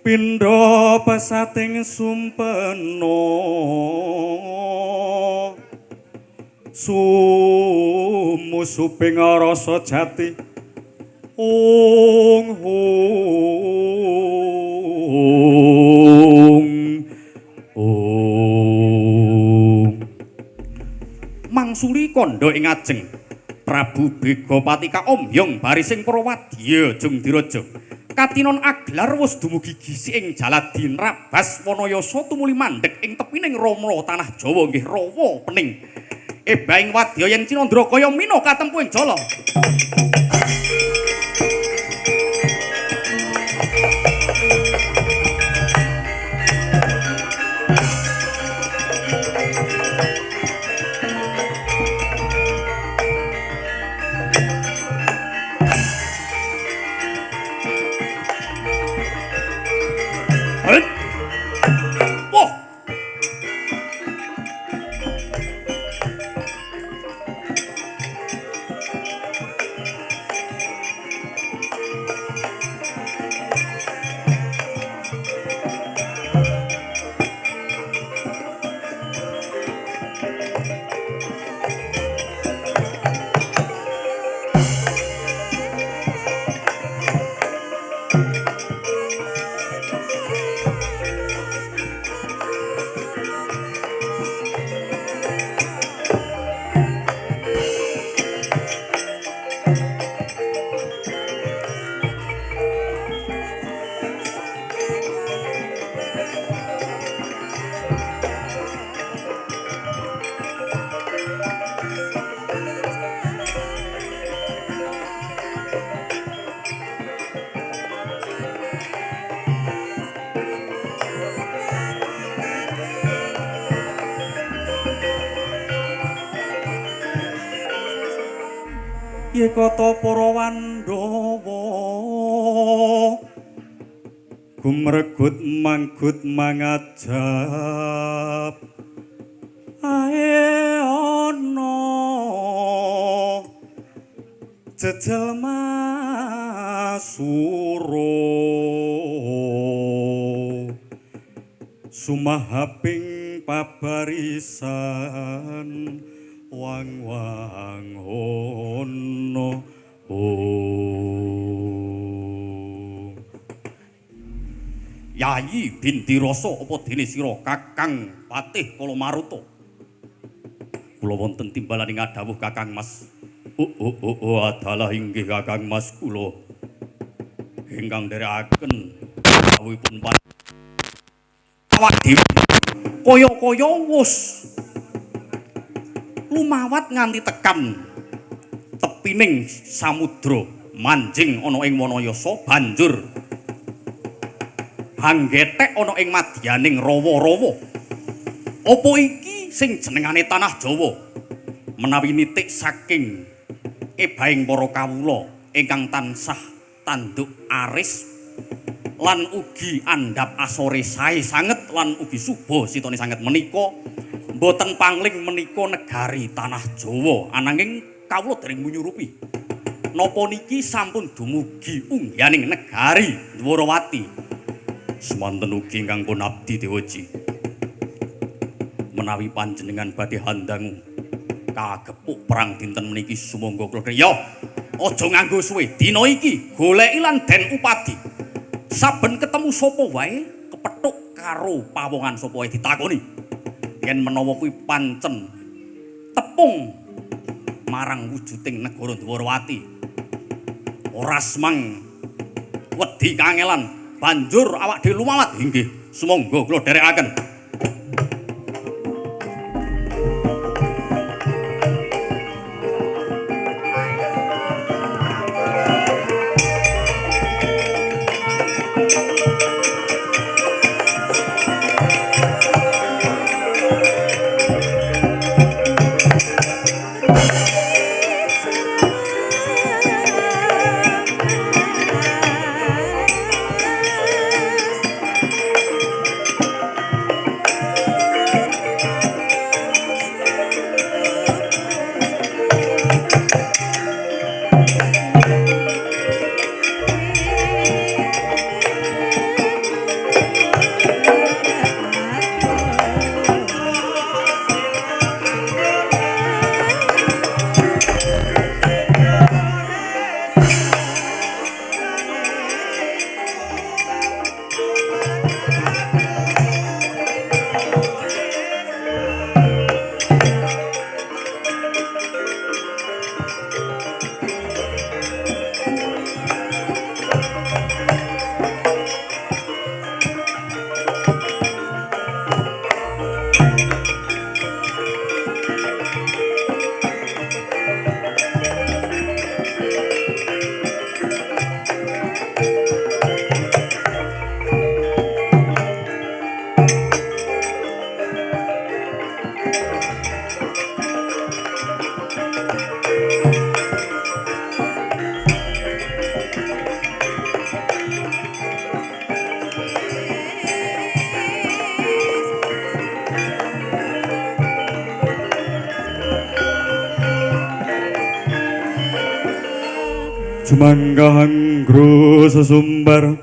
Pindha pesating sumpena sumusuping rasa jati ung mangsuli kandha ing ajeng Prabu Begapati kaombyong barising para wadya jung diraja katinon aglar wis dumugi gisi ing Jaladi Rabas Wanayasa tumuli mandheg ing tepining Rama tanah Jawa nggih rawa pening ebaing wadya yen Cinandra kaya mina katempuh ing jala Yekata para Wandawa gumregut manggut mangajab ae ana jejelma suro sumahaping pabarisan wang-wang ono Yayi binti rasa apa dene sira Kakang Patih Kala Maruta kula wonten timbalan ing dawuh Kakang Mas adalah inggih Kakang Mas kula ingkang nderekaken dawuhipun awak dhewe kaya-kaya wus lumawat nganti tekan tepining samudra manjing ana ing Wanayasa banjur hanggetek ana ing madyaning rawa-rawa apa iki sing jenengane tanah Jawa menawi nitik saking ebaing para kawula ingkang tansah tanduk aris lan ugi andhap asore sae sanget lan ugi suba sitone sanget menika boten pangling menika negari tanah Jawa ananging kawula dereng munyurupi napa niki sampun dumugi ungganing negari Dwarawati semanten ugi ingkang pun abdi Dewaji menawi panjenengan badhe handangu kagepuk perang dinten meniki sumangga kula ya aja nganggo suwe dina iki goleki lan den upadi saben ketemu sapa wae kepethuk karo pawongan sapa wae ditakoni yen menawa kuwi pancen tepung marang wujuding negara Dwarawati ora semang wedi kangelan banjur awak dhewe lumawat inggih sumangga kula dherekaken Jumanggahang gro sesumbar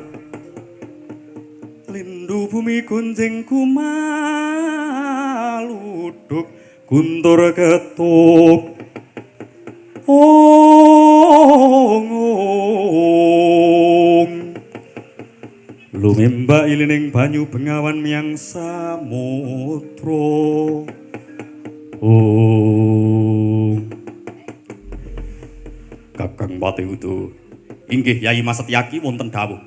lindu bumi kunjing kumaluduk guntur ketuk ong lumembak ilining banyu bengawan miyang samudra Kakang Pati Udo inggih Yayi Mas Setyaki wonten dawuh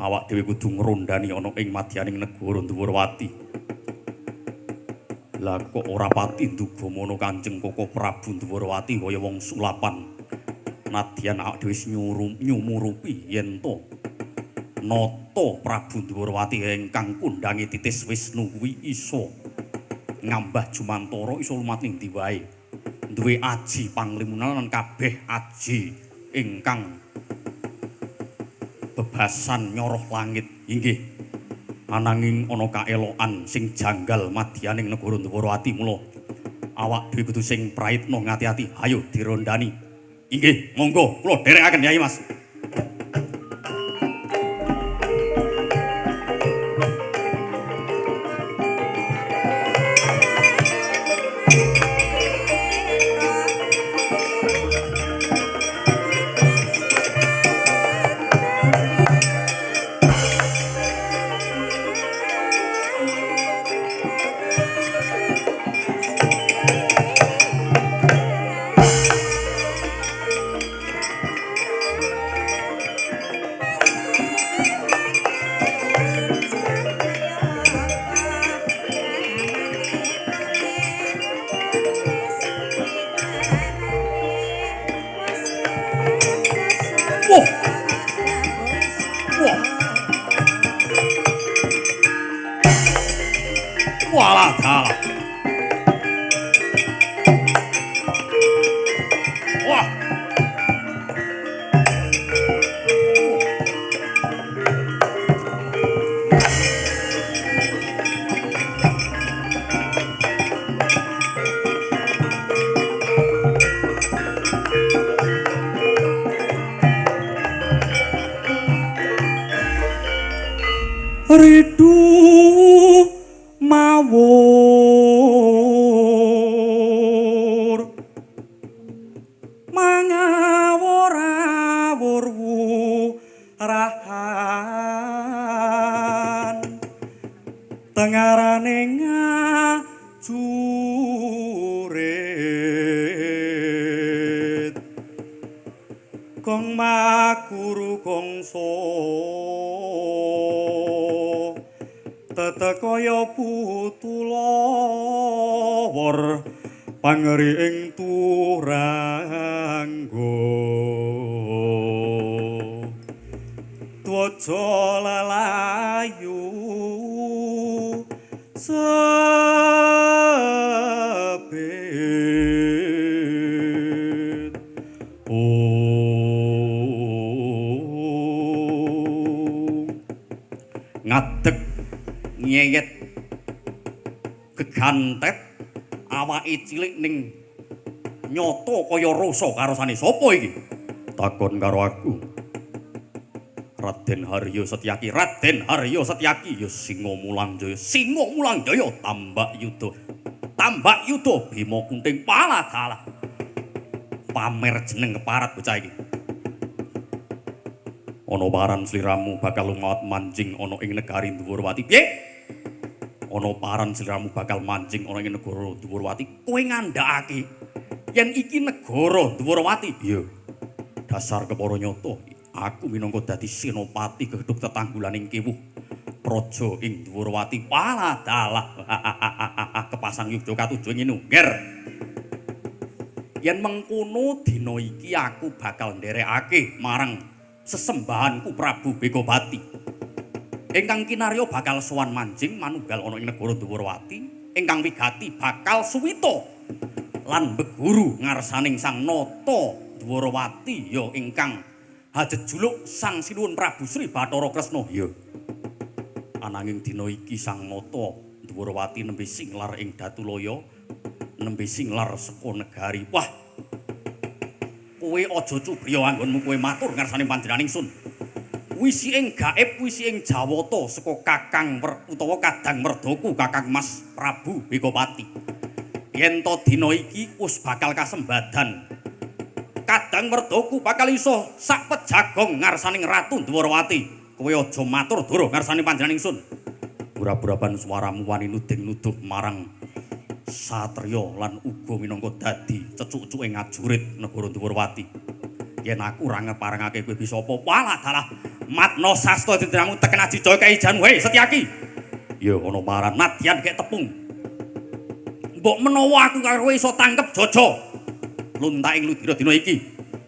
awak dhewe kudu ngrondani ana ing madyaning negara Ndhuwurwati lah kok ora pati nduga mono Kanjeng Koko Prabu Ndhuwurwati kaya wong sulapan nadyan awak dhewe nyumurupi yen to nata Prabu Ndhuwurwati ingkang kundhange Titis Wisnu kuwi iso ngambah Jumantara iso lumating ndi wae duwe aji panglimunan lan kabeh aji ingkang bebasan nyoroh langit inggih ananging ana kaelokan sing janggal madyaning negara Ndhuwurwati mula awak dhewe kudu sing praitna ngati-ati ayo dirondani inggih monggo kula dherekaken Yai Mas Walah dalah. Wah. Ridu mawur mangawur-awur rahan tengarane ngajurit kong makuru kongso tetekaya putulawar pangeri ing turangga twaja lelayu sebet ngadeg nyeyet gegantet awake cilik ning nyoto kaya rasa karosane sapa iki takon karo aku Raden Harya Setyaki ya Singa Mulangjaya tambak yuda Bima Kunting Paladalah pamer jeneng keparat bocah iki ana paran sliramu bakal lumawat mancing ana ing negari Ndhuwurwati piye ana paran sliramu bakal mancing ana ing negara Ndhuwurwati kowe ngandhakake yen iki negara Ndhuwurwati iya dasar kepara nyata aku minangka dadi senopati gedhuk tetanggulaning kiwuh praja ing Ndhuwurwati Paladalah kepasang yudha katujuh ngene nger yen mengkono dina iki aku bakal nderekake marang sesembahanku Prabu Begobati ingkang kinarya bakal sowan manjing manunggal ana ing negara Ndhuwurwati ingkang wigati bakal suwita lan beguru ngarsaning Sang Nata Ndhuwurwati ya ingkang hajejuluk Sang Sinuwun Prabu Sri Bathara Kresna ya ananging dina iki Sang Nata Ndhuwurwati nembe singlar ing Datulaya nembe singlar saka negari wah kowe aja cubriya anggonmu kowe matur ngarsane panjenengan ingsun. Wisi ing gaib, wisi ing jawata saka Kakang utawa Kadang Merdaku Kakang Mas Prabu Begopati. Yen to dina iki wis bakal kasembadan. Kadang Merdaku bakal iso sak pejagong ngarsaning Ratu Dwarawati. Kowe aja matur dura ngarsane panjenengan ingsun. Ura-uraban swaramu wani nuding-nuduh marang satriya lan uga minangka dadi cecucuke ngajurit negara Dwarawati. Yen aku ora ngeparengake kowe bisa apa, walah dalah matno sasta didiramu teken Aji Jaya Kaijan wae Setyaki. Ya ana paran nadyan kek tepung. Mbok menawa aku karo kowe iso tangkep Jaja. Luntaking ludira dina iki,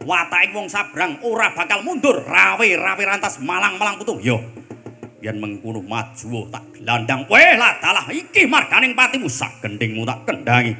wataking wong sabrang ora bakal mundur, rawe-rawe rantas malang-malang putu. Ya. Yen mengkono maju tak gelandang kowe lah dalah iki marganing patimu sak gendhingmu tak kendhangi.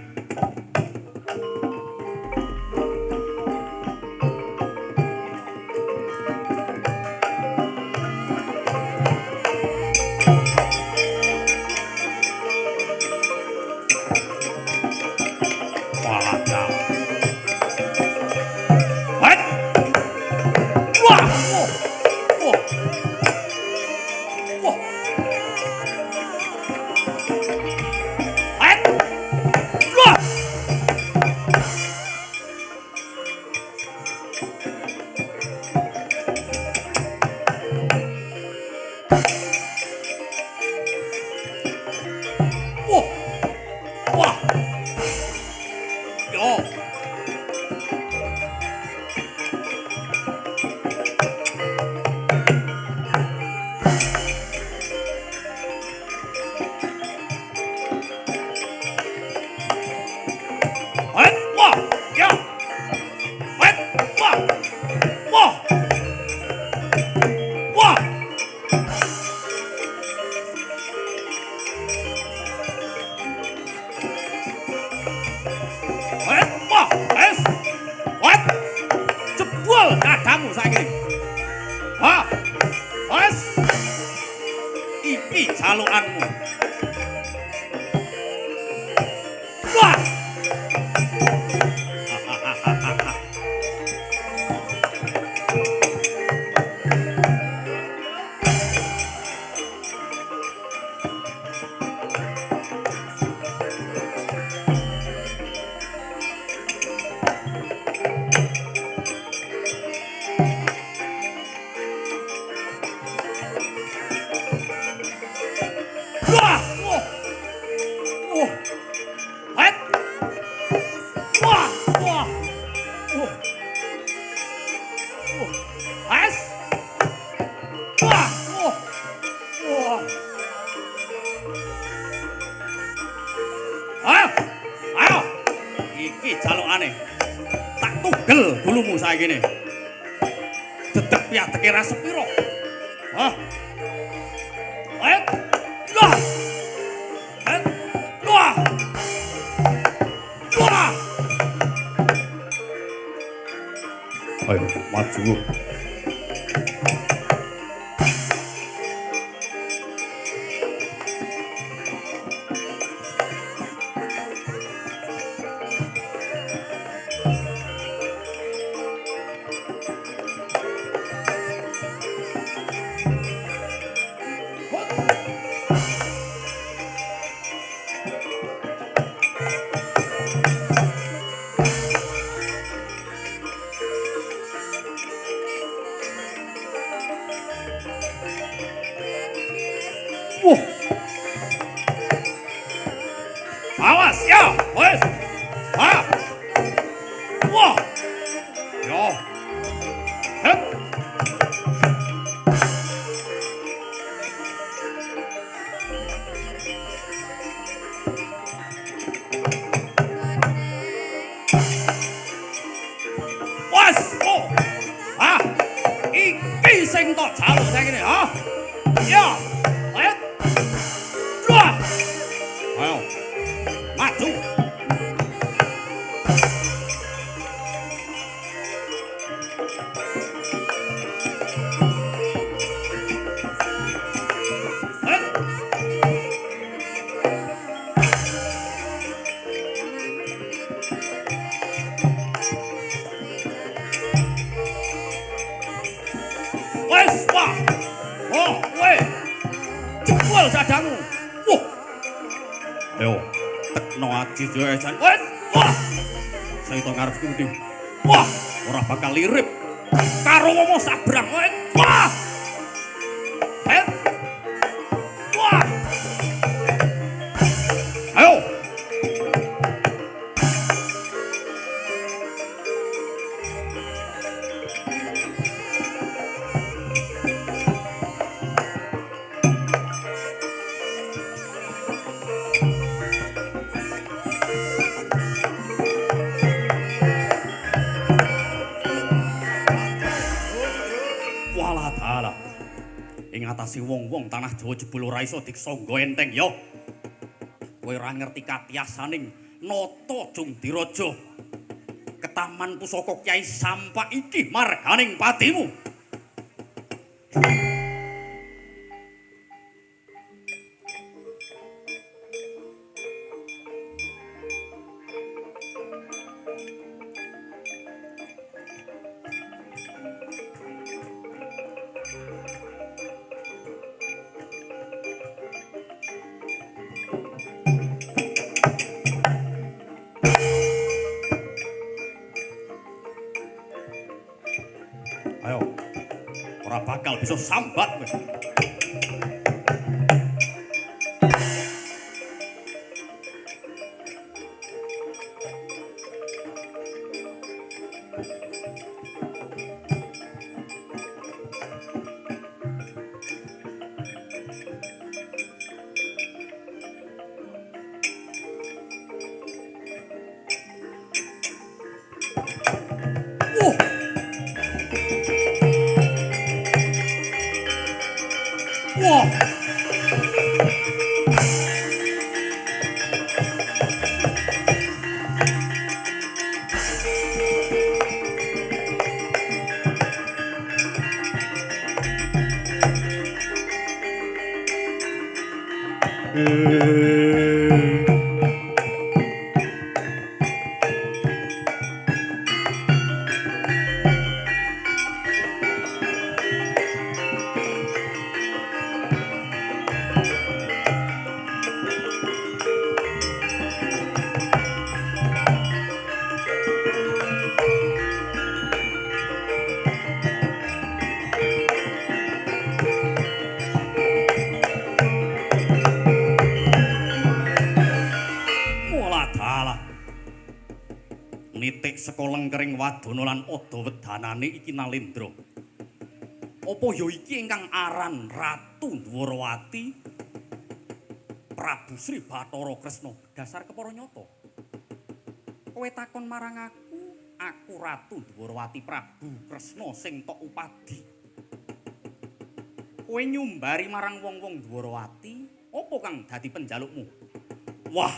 Gini dedek piateke ra sepiro. Hah? Ayo. Wah. Wah. Wah. Ayo maju. Awas ya, wes. Ha. Wah. Yo. Hup. Was. Oh. Ha. Iki sing tok jaluk saiki ne, ha. Ya. Ayo. Wah. Ayo. Maju. siji jan. Wes. Wah. Saita ngarepku ndi. Wah, ora bakal lirip. Karo ngomong sabrang. Wah. Het. Wah. Ayo. Ing atase wong-wong tanah Jawa jebul ora iso diksangga enteng ya. Kowe ora ngerti katiasaning Nata Jungdiraja. Ketaman pusaka Kyai Sampak iki marganing patimu. Ayo, ora bakal bisa sambat kowe. Wah. Nitik saka lengkering wadana lan ada wedanane iki Nalendra. Apa ya iki ingkang aran Ratu Dwarawati Prabu Sri Bathara Kresna dasar kepara nyata. Kowe takon marang aku Ratu Dwarawati Prabu Kresna sing tok upadi. Kowe nyumbari marang wong-wong Dwarawati, apa kang dadi penjalukmu? Wah,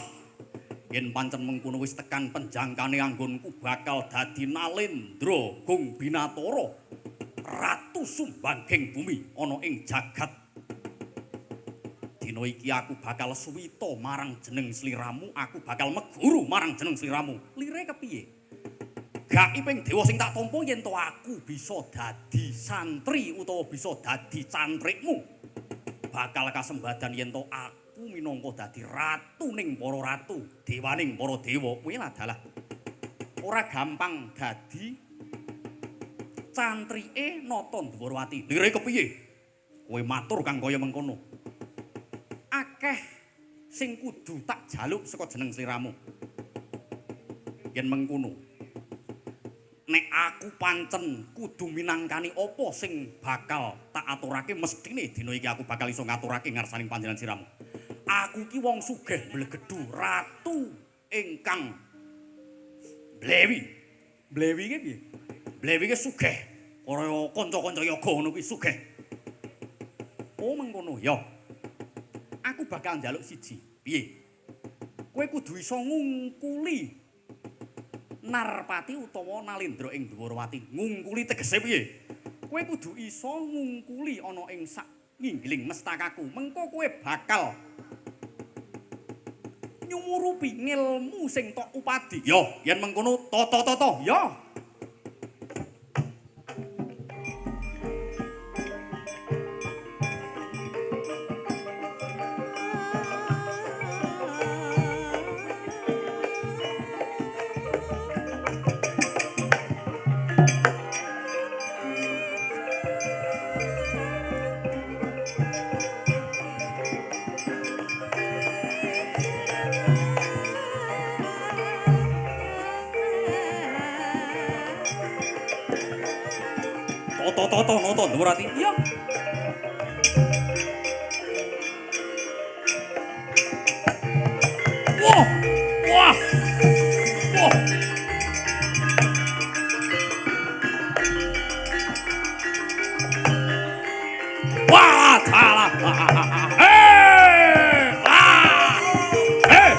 yen pancen mengkono wis tekan penjangkane anggonku bakal dadi Nalendra Gung Binatara, Ratu Sumbangging Bumi ana ing jagat. Dina iki aku bakal suwita marang jeneng sliramu, aku bakal meguru marang jeneng sliramu. Lire kepiye? Gaiping dewa sing tak tampa yen to aku bisa dadi santri utawa bisa dadi cantrikmu. Bakal kasembadan yen to aku minangka dadi ratu ning para ratu, dewaning para dewa. Kuwi adalah ora gampang dadi cantrike Nata Dwarawati. Lire kepiye? Kowe matur kang kaya mengkono. Akeh sing kudu tak jaluk saka jeneng sliramu. Yen mengkono, nek aku pancen kudu minangkani apa sing bakal tak aturake, mestine dina iki aku bakal iso ngaturake ngarsaning panjenengan sliramu. Aku ki wong sugih blegedhu, ratu ingkang Blewi. Blewi ki piye? Blewi ki sugih. Kaya kanca-kanca yoga ngono kuwi sugih. Oh mengkono ya. Aku bakal njaluk siji. Piye? Kowe kudu iso ngungkuli Narpati utawa Nalendra ing Dwarawati. Ngungkuli tegese piye? Kowe kudu iso ngungkuli ana ing sak nginggiling mestakaku. Mengko kowe bakal nyumurupi ngilmu sing tok upadi. Ya, yen mengkono toto. Ya. Nata Ndrawati. Iya. Wah. Wah. Wah. Wah, salah. Hei! Ah! Hei!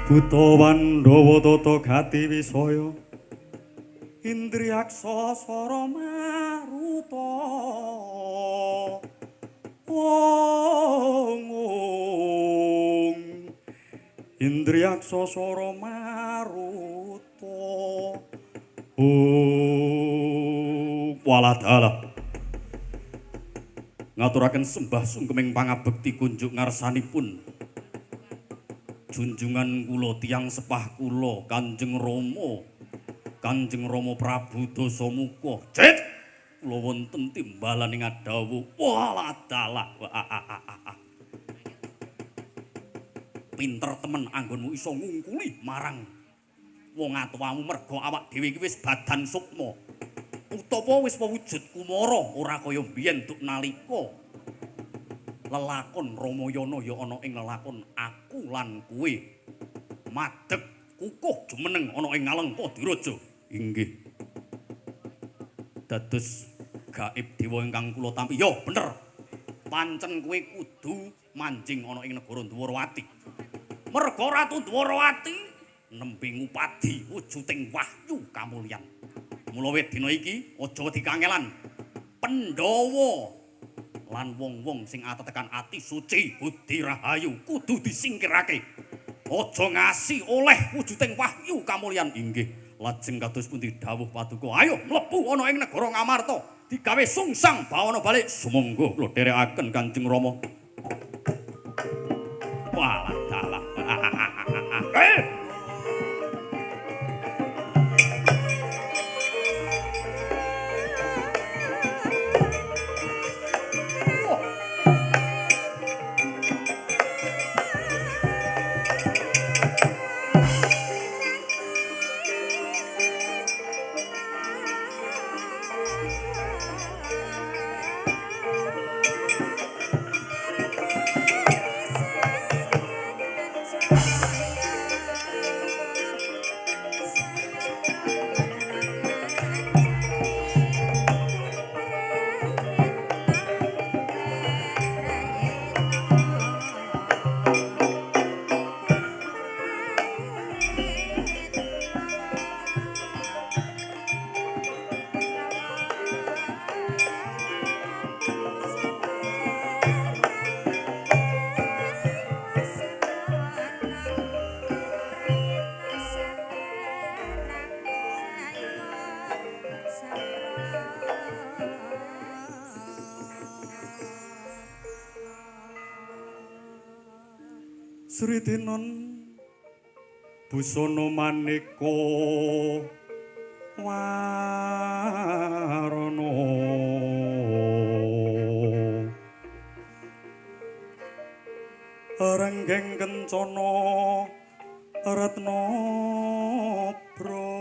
Buta Pandhawa tata gati wisaya Indriyaksa swara maruta Ong Indriyaksa swara maruta Waladala ngaturaken sembah sungkeming pangabekti kunjuk ngarsanipun junjungan kula tiyang sepah kula Kanjeng Rama Prabu Dasamuka. Cet kula wonten timbalan ing adawu. Waladala. Pinter temen anggonmu iso ngungkuli marang wong atuwamu merga awak dhewe iki wis badan sukma. Utawa wis wujud kumara ora kaya biyen duk nalika lelakon Ramayana ya ana ing lelakon aku lan kowe madeg kukuh jumeneng ana ing Ngalengka Diraja. Inggih. Dados gaib dewa ingkang kula tampi. Ya bener. Pancen kowe kudu manjing ana ing negara Dwarawati. Merga Ratu Dwarawati nembe ngupadi wujuding wahyu kamulyan. Mula wit dina iki aja wedi kangelan. Pandhawa lan wong-wong sing atetekan ati suci budi rahayu kudu disingkirake. Aja ngasi oleh wujuding wahyu kamulyan. Inggih. Lajeng kados pundi dawuh Paduka, ayo mlebu ana ing negara Ngamarta digawe sungsang bawana balik. Sumangga kula dherekaken Kanjeng Rama. Walah dalah. Sri Tinon busana maneka warana renggeng kencana ratna bra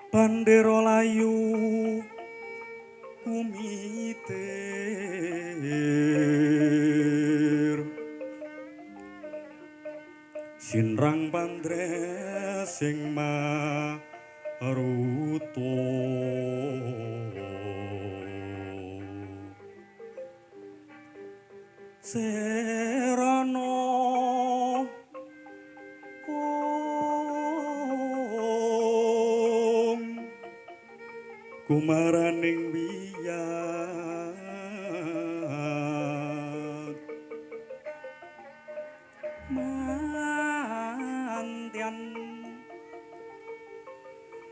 bandera layu kumitir sinrang pandre sing maruta serana kumaraning wiyat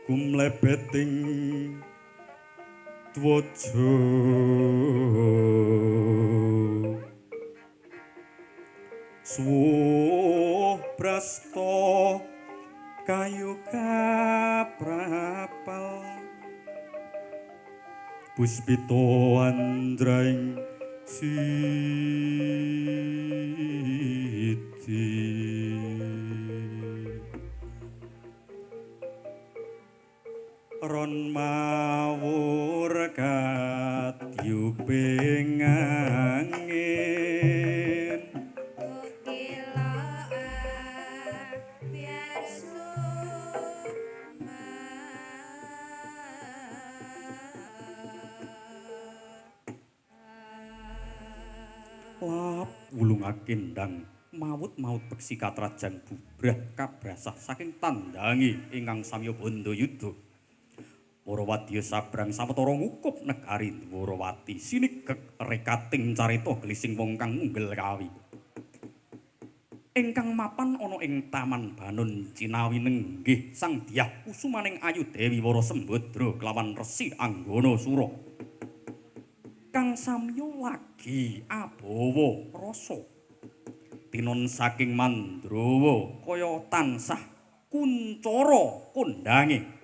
kumlebeting dwaja suwuh prasta kayu kaprapal puspita andraing siti ron mawur katyuping angin lap wulungake ndang maut-maut beksi katrajang bubrah kabrasah saking tandangi ingkang samya Bandayuda. Para wadya sabrang sawetara ngukup negari Dwarawati sinigek rekating carita glising wong kang unggel kawi. Ingkang mapan ana ing Taman Banon Cinawi nenggih Sang Dyah Kusumaning Ayu Dewi Wara Sembadra kelawan Resi Anggana Sura. Kang samya lagi abawa rasa tinon saking Mandrawa kaya tansah kuncara kondange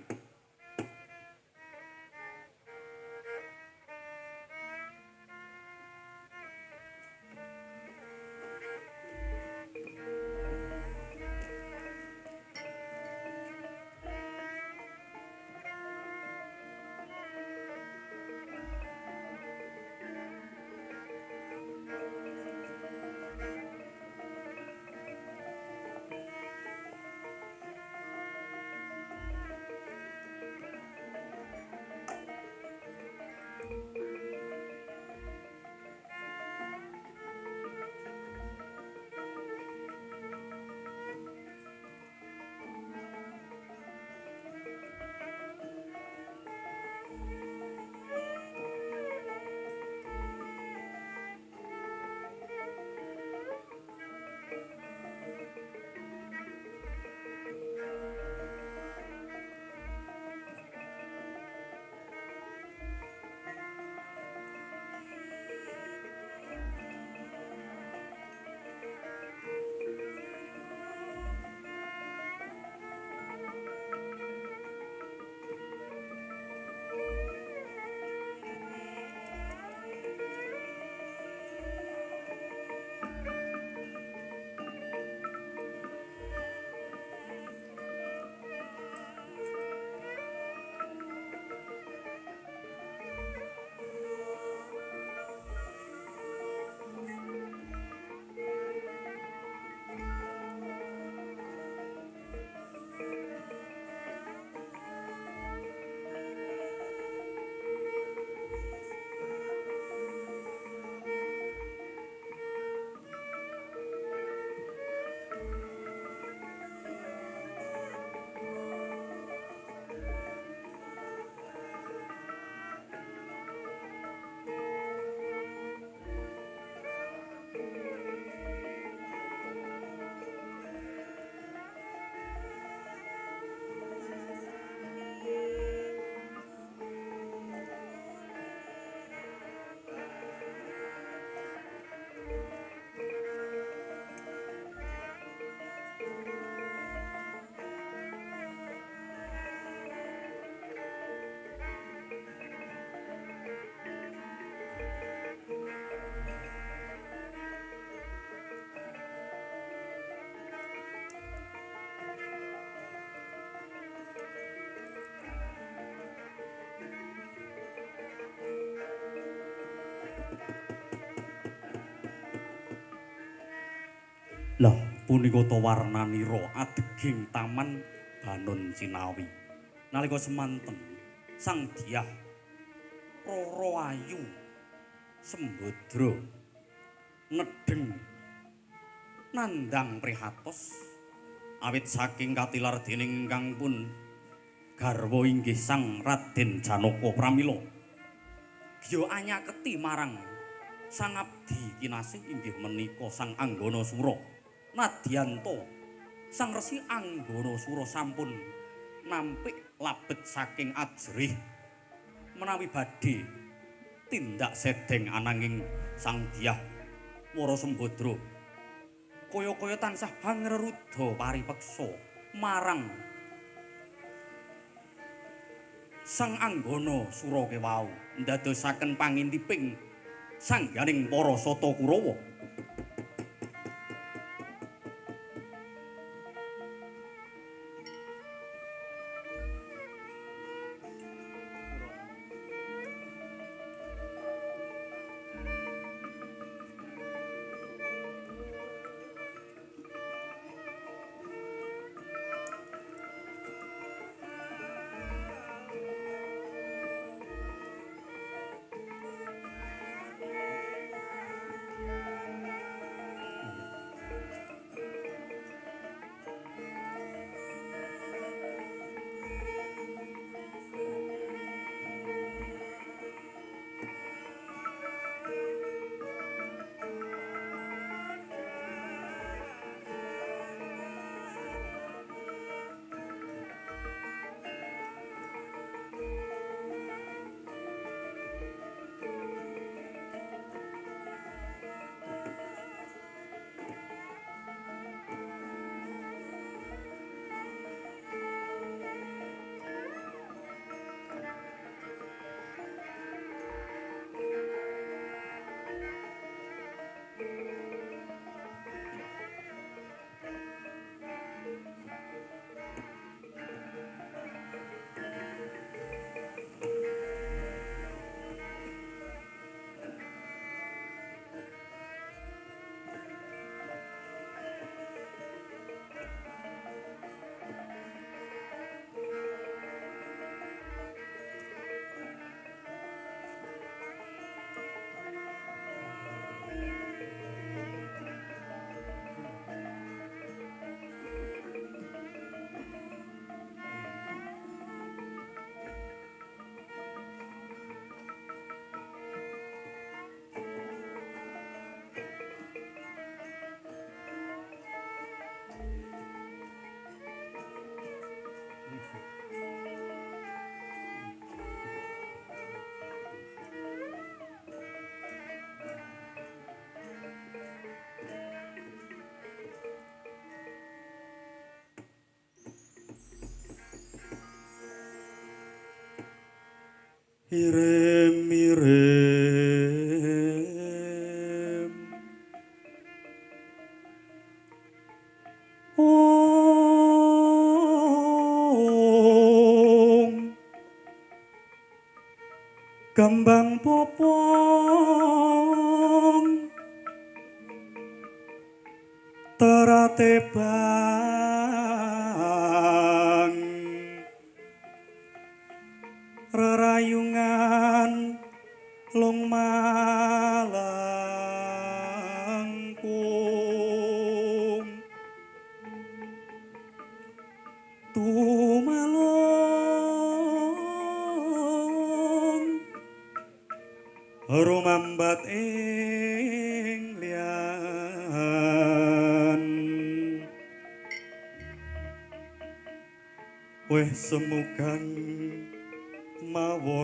Lah punika ta warnanira adeging Taman Banon Cinawi. Nalika semanten Sang Dyah Rara Ayu Sembadra nedheng nandhang prihatos awit saking katilar dening ingkang pun garwa inggih Sang Raden Janaka pramila giya anyaketi marang Sang abdi kinasih inggih menika Sang Anggana Sura. Nadyanto Sang Resi Anggana Sura sampun nampik labet saking ajrih menawi badhe tindak sedeng ananging Sang Dyah Wara Sembadra kaya-kaya tansah pangreruda paripeksa marang Sang Anggana Surakewau ndadosaken pangintiping sangganing para Sata Kurawa. Irem-irem Ong Kembang popong teratebang rerayungan long malangkung tumalong rumambat ing lian weh semugang maworaras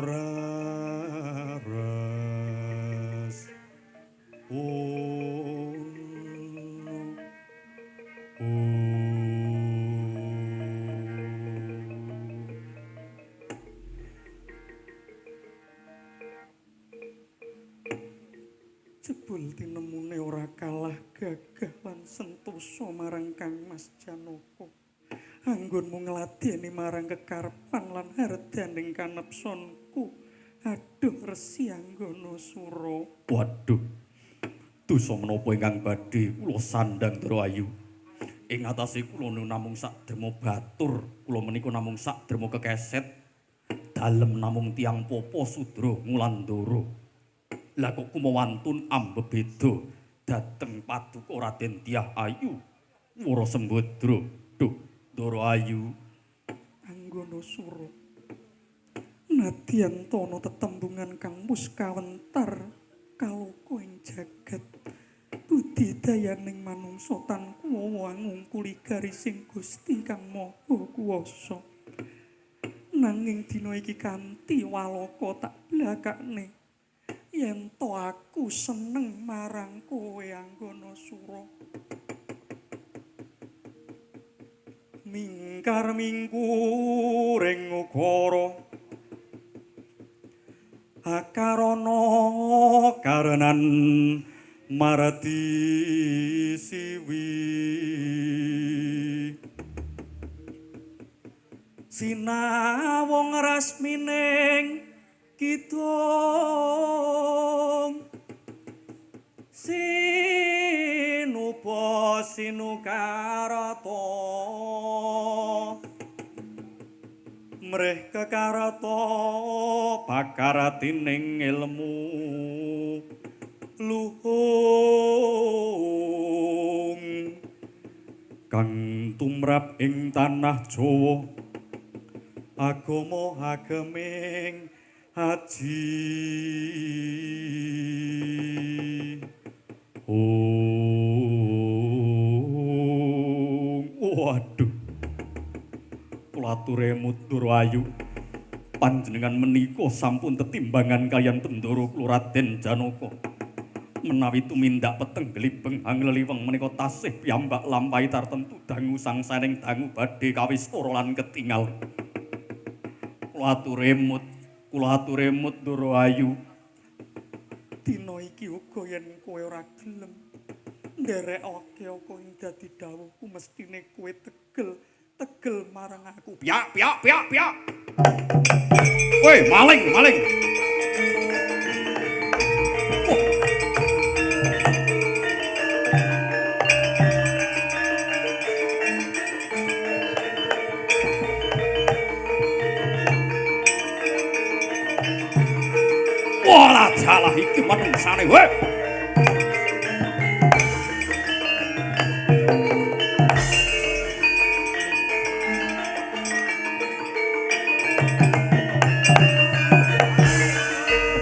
jebul tinemune ora kalah gagah lan sentosa marang Kang Mas Janaka anggonmu ngladeni marang kekarepan lan hardaning kanepsonku. Aduh Resi Anggana Sura. Waduh. Dosa menapa ingkang badhe kula sandhang Dara Ayu. Ing atase kula namung sak derma batur, kula menika namung sak derma kekeset. Dalem namung tiang popo Sudra Ngulandara. Lah kok kumawantun ambebeda dhateng paduka Raden Dyah Ayu Wara Sembadra. Duh Dara Ayu Anggana Sura nadyan tono tetembungan kang wis kawentar kaloka ing jagat budidayaning manungsa tan kuwawa ngungkuli garising Gusti Kang Maha Kuwasa Nanging dina iki kanthi walaka tak blakakne yen to aku seneng marang kowe Anggana Sura. Mingkar mingkuring ukara akarana karenan marati siwi sinawong rasmining kidung sinupa sinukarata mreh kekarata pakaratining ilmu luhung kang tumrap ing tanah Jawa agama ageming haji. Waduh. Kula ature mutur ayu. Panjenengan menika sampun tetimbangan kaliyan Bendoro kula Raden Janaka. Menawi tumindak peteng glibeng hangleliweng menika tasih piyambak lampahi tartemtu dangu sangsaring dangu badhe kawistara lan ketingal. Kula ature mut Ndoro Ayu. Dina iki uga yen kowe ora gelem nderekake apa ing dadi dawuhku mestine kowe tegel marang aku. Piak. Woi, maling. Walah jalah iki manungsane weh.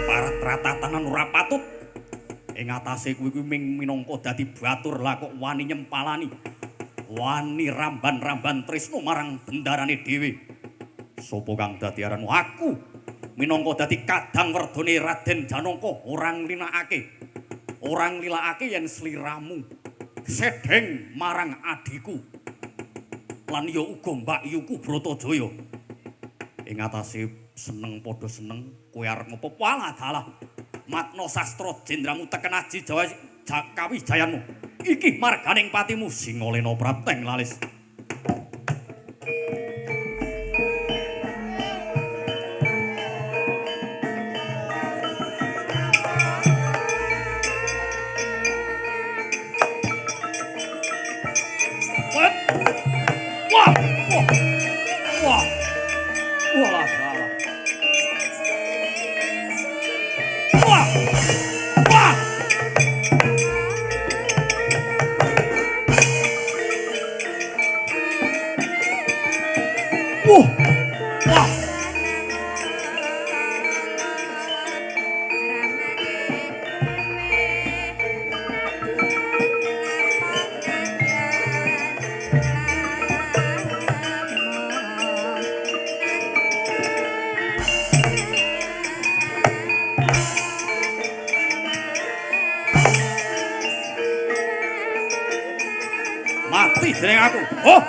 Parat-ratatanan ora patut. Ing atase kuwi minangka dadi batur lah kok wani nyempalani. Wani ramban-ramban tresno marang bendarane dhewe. Sopo kang dadi aranmu aku? Minangka dadi kadang werdone Raden Janaka orang lilakake yen sliramu sedheng marang adiku lan ya uga mbakyuku Bratajaya ing atase seneng padha seneng kowe arep ngopo walah dalah makna sastra jendramu teken aji Jawa kawijayanmu iki marganing patimu Singalena Prateng lalis. Mati jeneng aku. Oh.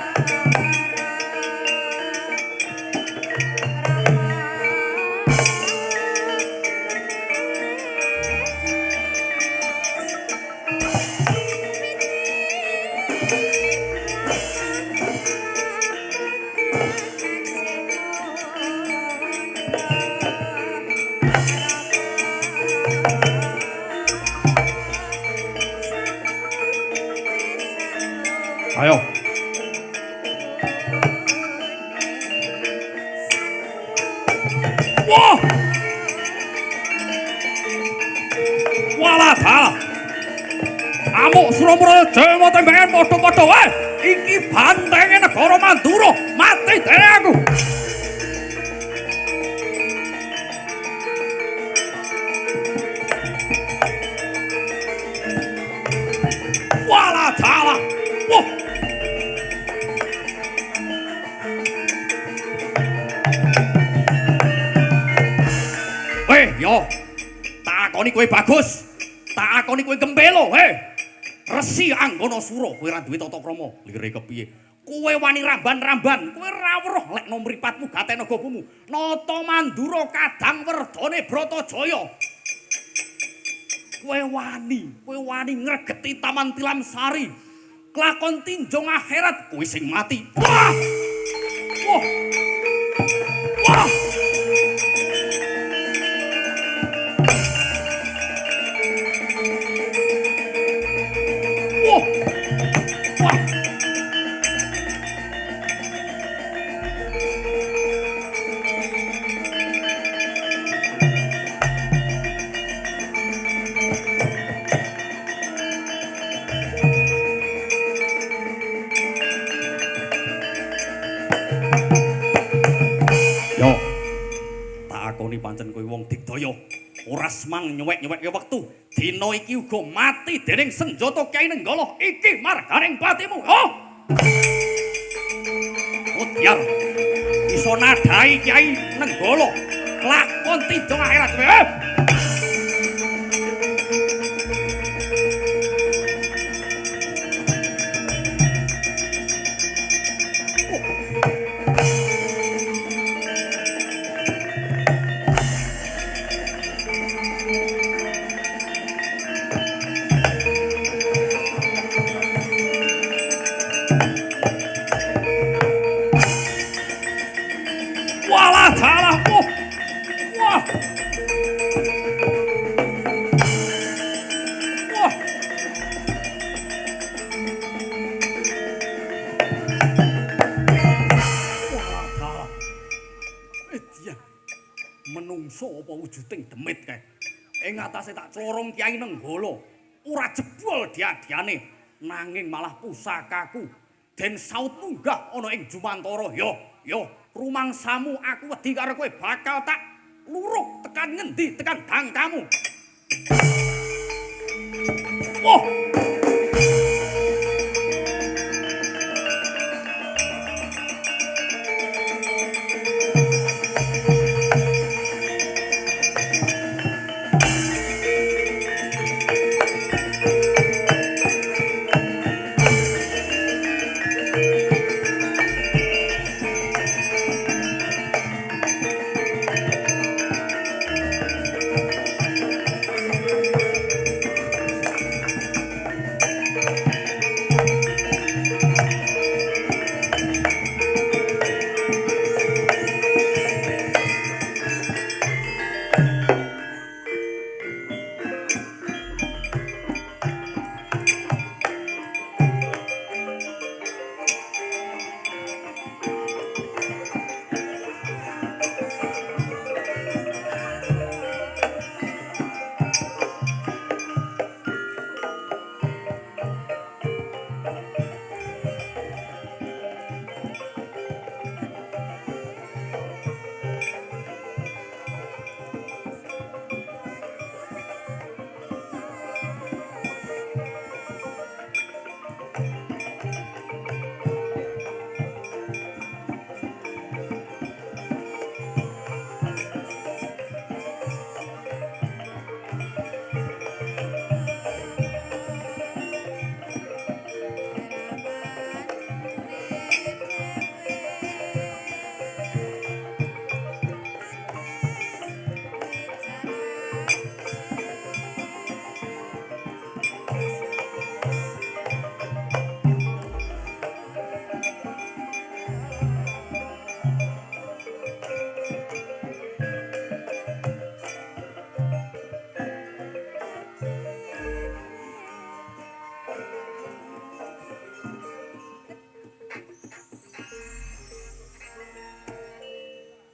Ayo. Wah! Walah dalah. Amuk Surapraja tembengan padha-padha wae. Iki bantenge negara Mandura. Mati dene aku. Walah dalah. Wah! akoni kowe bagus. Tak akoni kowe gembelo, he. Resi Anggana Sura, kowe ra duwe tata krama. Lire kepiye? Kowe wani ramban-ramban, kowe ra weruh lek nomripatmu gatena gopomu. Nata Mandura kadang werdane Bratajaya. Kowe wani ngregeti Taman Tilam Sari. Kelakon tinjong akhirat kowe sing mati. Wah! Wah! Wah! Wah! Wah! Yo, tak akoni pancen kowe wong digdaya. Ora semang nyuwek-nyuwekke wektu. Dina iki uga mati dening senjata Kyai Nenggala. Iki marganing patimu. Oh! Utyar. Iso nadai Kyai Nenggala. Lakon tinjong akhirat kowe. Walah dalah. Wah. Wah. Walah. Dia menungso apa wujuding demit kae. Ing atase tak clorong Kyai Nenggala. Ora jebol diadiane nanging malah pusakaku den saut munggah ana ing Jumantara. Yo, rumangsamu aku wedi karo kowe bakal tak luruk tekan ngendi tekan dangkamu. Wah.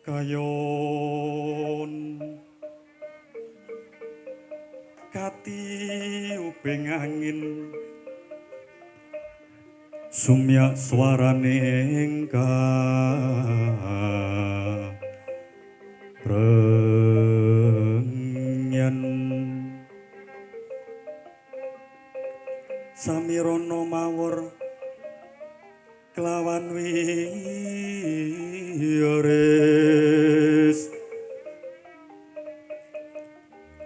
Kayon kati upeng angin sumyak swarane engka rengyan samirono mawur kelawan wiyores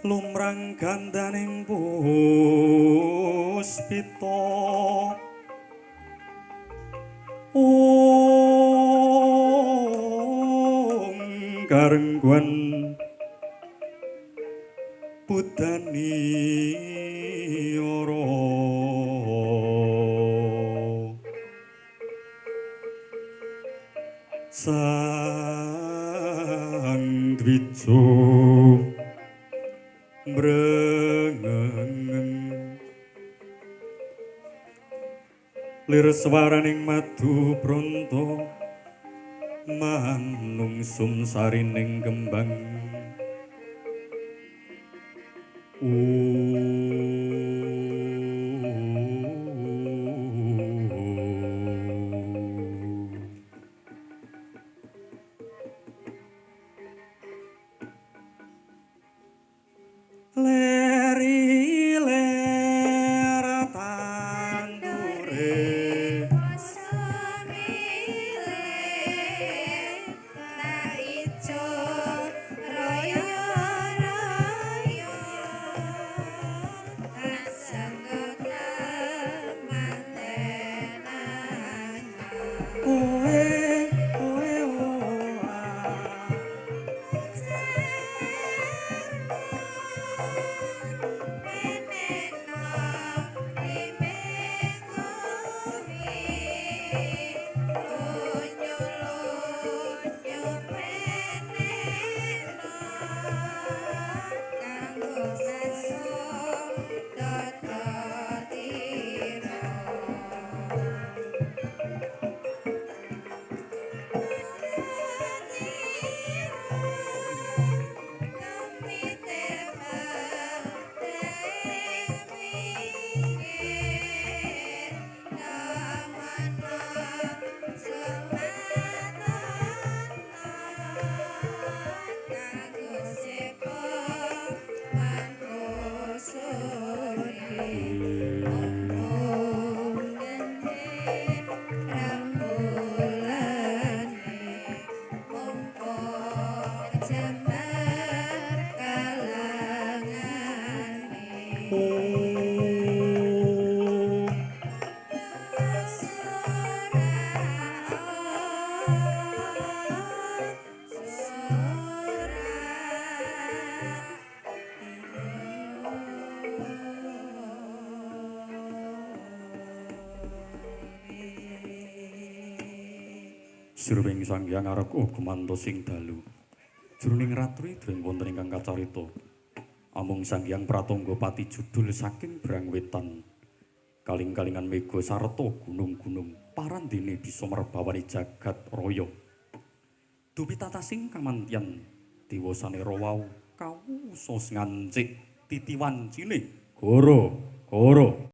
lumrah tumrang gandaning puspita karengguan putani ora sang dwijo brengeng lir swaraning madu pronto manungsum sarining kembang leri ler tandure oe oe oa Sirwing Sang Hyang Arga gumantos ing dalu. Jroning ratri dereng wonten ingkang kacarita. Amung Sang Hyang Pratangga Pati judul saking Brang Wetan. Kaling-kalingan mega sarta gunung-gunung parandene bisa merbawani jagat raya. Dupi tatasing kamantyan diwasane rawau kawusa ngancik titiwancine goro